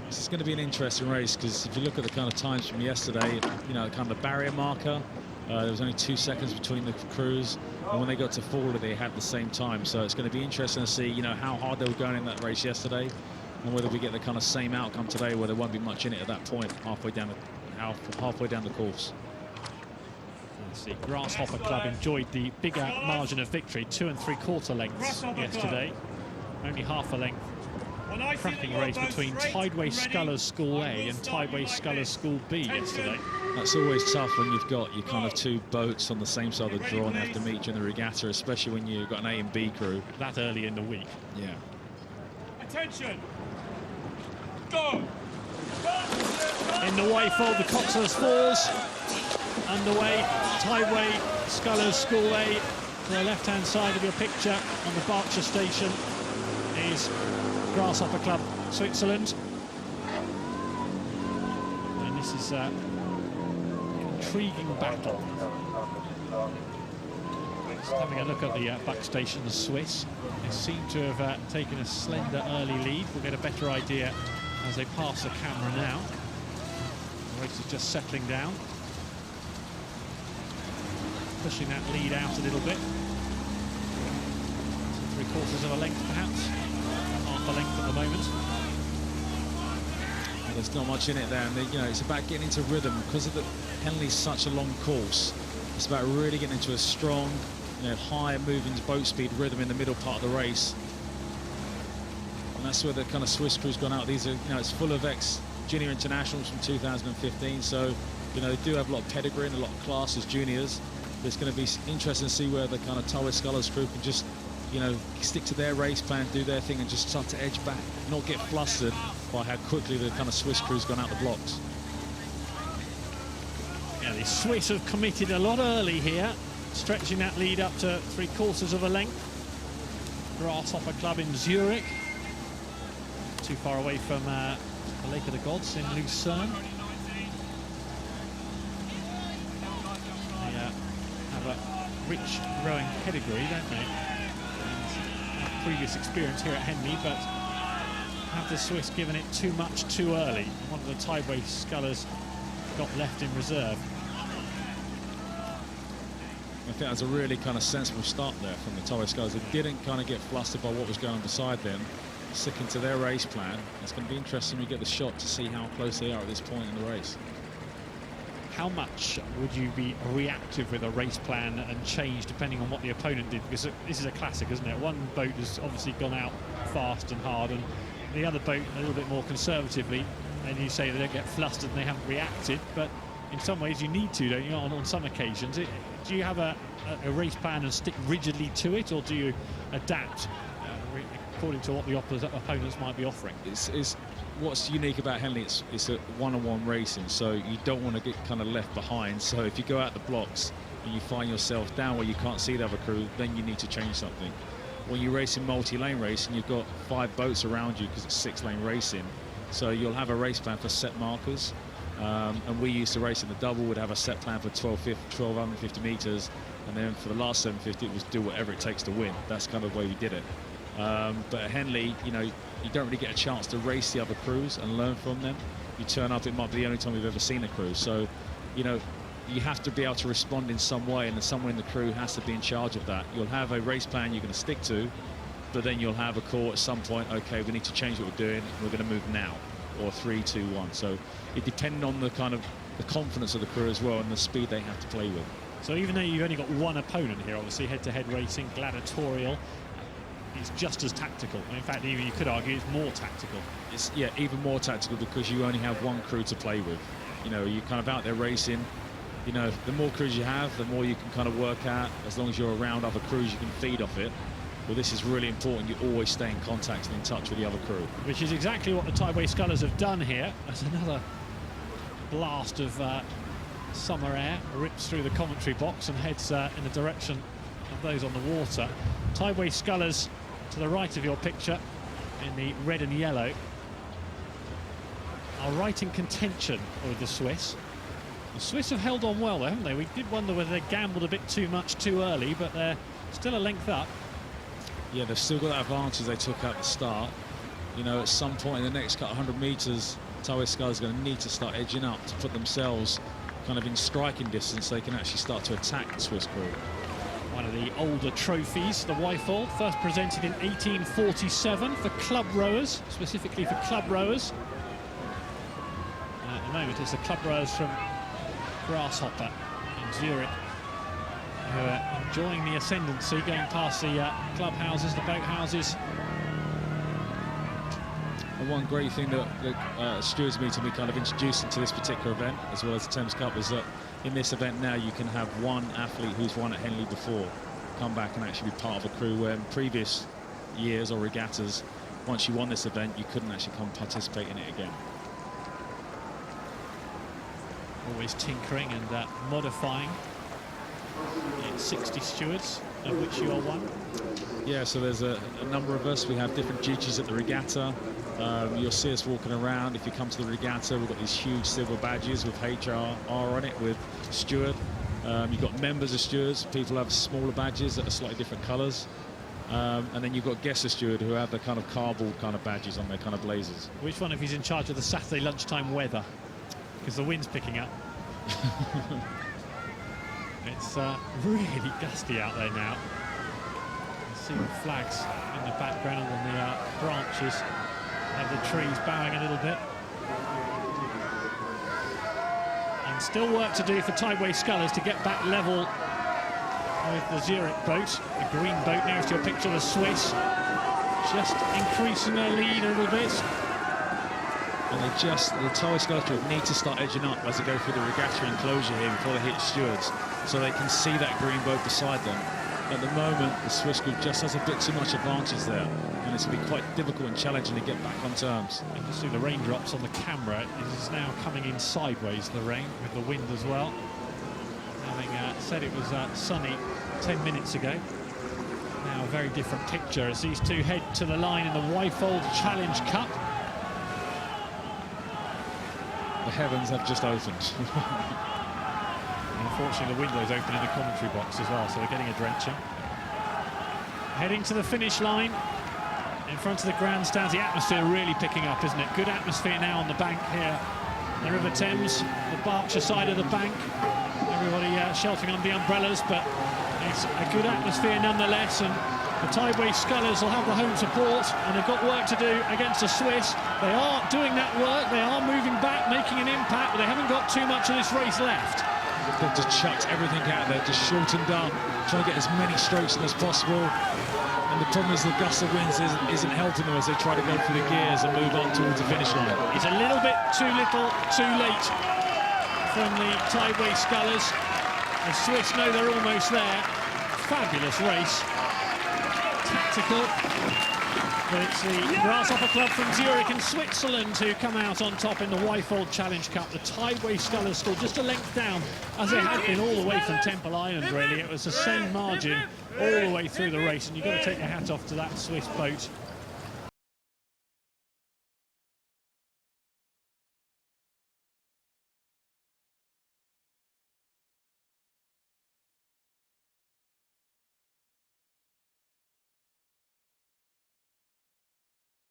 This is going to be an interesting race, because if you look at the kind of times from yesterday, you know, kind of the barrier marker, there was only 2 seconds between the crews, and when they got to Fulda, they had the same time. So it's going to be interesting to see, you know, how hard they were going in that race yesterday, and whether we get the kind of same outcome today, where there won't be much in it at that point, halfway down the course. The Grasshopper-Club enjoyed the bigger margin of victory, 2 3/4 lengths yesterday, only half a length. Cracking race between Tideway Scullers School A and Tideway Scullers School B yesterday. That's always tough when you've got your kind of 2 boats on the same side of the draw and they have to meet you in the regatta, especially when you've got an A and B crew. That early in the week. Yeah. Attention! Go! In the Wyfold, the Coxless Falls underway. Tideway Scullers School A to the left-hand side of your picture on the Berkshire station is Grasshopper-Club Switzerland. And this is an intriguing battle. Just having a look at the Buck Station, the Swiss. They seem to have taken a slender early lead. We'll get a better idea as they pass the camera now. The race is just settling down. Pushing that lead out a little bit. 3/4 of a length perhaps. Half a length at the moment. There's not much in it there, and you know, it's about getting into rhythm. Because of the Henley's such a long course, it's about really getting into a strong, you know, high moving boat speed rhythm in the middle part of the race. And that's where the kind of Swiss crew's gone out. These are, you know, it's full of ex-junior internationals from 2015, so, you know, they do have a lot of pedigree and a lot of class as juniors. It's going to be interesting to see where the kind of Tideway Scullers crew can just, you know, stick to their race plan, do their thing, and just start to edge back, not get flustered by how quickly the kind of Swiss crew's gone out the blocks. Yeah, the Swiss have committed a lot early here, stretching that lead up to 3/4 of a length. Grasshopper-Club in Zürich, too far away from the Lake of the Gods in Lucerne. Have a rich rowing pedigree, don't they? And previous experience here at Henley, but have the Swiss given it too much too early? One of the Tideway Scullers got left in reserve. I think that's a really kind of sensible start there from the Tideway Scullers. They didn't kind of get flustered by what was going on beside them, sticking to their race plan. It's going to be interesting when we get the shot to see how close they are at this point in the race. How much would you be reactive with a race plan and change depending on what the opponent did? Because this is a classic, isn't it? One boat has obviously gone out fast and hard, and the other boat a little bit more conservatively, and you say they don't get flustered and they haven't reacted, but in some ways you need to, don't you, on some occasions. Do you have a race plan and stick rigidly to it, or do you adapt according to what the opponents might be offering? It's what's unique about Henley, it's a one-on-one racing, so you don't want to get kind of left behind. So if you go out the blocks and you find yourself down where you can't see the other crew, then you need to change something. When you race in multi-lane racing, you've got 5 boats around you because it's 6-lane racing, so you'll have a race plan for set markers. And we used to race in the double, would have a set plan for 1250 meters, and then for the last 750 it was do whatever it takes to win. That's kind of the way we did it. But at Henley, you know, you don't really get a chance to race the other crews and learn from them. You turn up, it might be the only time we've ever seen a crew. So, you know, you have to be able to respond in some way, and someone in the crew has to be in charge of that. You'll have a race plan you're going to stick to, but then you'll have a call at some point, okay, we need to change what we're doing, we're going to move now, or 3, 2, 1. So it depends on the kind of the confidence of the crew as well and the speed they have to play with. So even though you've only got one opponent here, obviously head-to-head racing, gladiatorial, it's just as tactical. In fact, even you could argue it's more tactical. It's, yeah, even more tactical because you only have one crew to play with. You know, you're kind of out there racing. You know, the more crews you have, the more you can kind of work out. As long as you're around other crews, you can feed off it. But this is really important. You always stay in contact and in touch with the other crew. Which is exactly what the Tideway Scullers have done here. As another blast of summer air rips through the commentary box and heads in the direction of those on the water. Tideway Scullers to the right of your picture in the red and yellow are right in contention with the Swiss. The Swiss have held on well though, haven't they? We did wonder whether they gambled a bit too much too early, but they're still a length up. Yeah, they've still got that advantage they took at the start. you know, at some point in the next couple 100 metres, Tideway Scullers are going to need to start edging up to put themselves kind of in striking distance so they can actually start to attack the Swiss crew. One of the older trophies, the Wyfold, first presented in 1847 for club rowers, specifically for club rowers. At the moment, it's the club rowers from Grasshopper in Zürich who are enjoying the ascendancy, going past the clubhouses, the boathouses. And one great thing that stewards meeting me kind of introduced into this particular event, as well as the Thames Cup, is that in this event now you can have one athlete who's won at Henley before come back and actually be part of a crew, where in previous years or regattas, once you won this event, you couldn't actually come participate in it again. Always tinkering and modifying. Yeah, 60 stewards, of which you are one. Yeah, so there's a number of us. We have different duties at the regatta. You'll see us walking around. If you come to the regatta, we've got these huge silver badges with HRR on it, with steward. You've got members of stewards. People have smaller badges that are slightly different colours. And then you've got guest of steward who have the kind of cardboard kind of badges on their kind of blazers. Which one of you's in charge of the Saturday lunchtime weather? Because the wind's picking up. It's really gusty out there now. You see the flags in the background and the branches of the trees bowing a little bit. And still work to do for Tideway Scullers to get back level with the Zürich boat. The green boat nearest to your picture, the Swiss, just increasing their lead a little bit. And the Tideway Scullers need to start edging up as they go through the regatta enclosure here before they hit stewards, so they can see that green boat beside them. At the moment, the Swiss group just has a bit too much advantage there, and it's going to be quite difficult and challenging to get back on terms. You can see the raindrops on the camera. It is now coming in sideways, the rain, with the wind as well. Having said it was sunny 10 minutes ago. Now a very different picture as these two head to the line in the Wyfold Challenge Cup. The heavens have just opened. Unfortunately, the window's open in the commentary box as well, so we're getting a drenching. Heading to the finish line in front of the grandstands. The atmosphere really picking up, isn't it? Good atmosphere now on the bank here. The River Thames, the Berkshire side of the bank. Everybody sheltering under the umbrellas, but it's a good atmosphere nonetheless. And the Tideway Scullers will have the home support, and they've got work to do against the Swiss. They are doing that work. They are moving back, making an impact, but they haven't got too much of this race left. They've just chucked everything out there, just shortened up, trying to get as many strokes in as possible. And the problem is the gust of winds isn't helping them as they try to go through the gears and move on towards the finish line. It's a little bit too little, too late from the Tideway Scullers. The Swiss know they're almost there. Fabulous race. Tactical. But it's the Grasshopper-Club from Zürich in Switzerland who come out on top in the Wyfold Challenge Cup. The Tideway Scullers still just a length down, as they had been all the way from Temple Island, really. It was the same margin all the way through the race, and you've got to take your hat off to that Swiss boat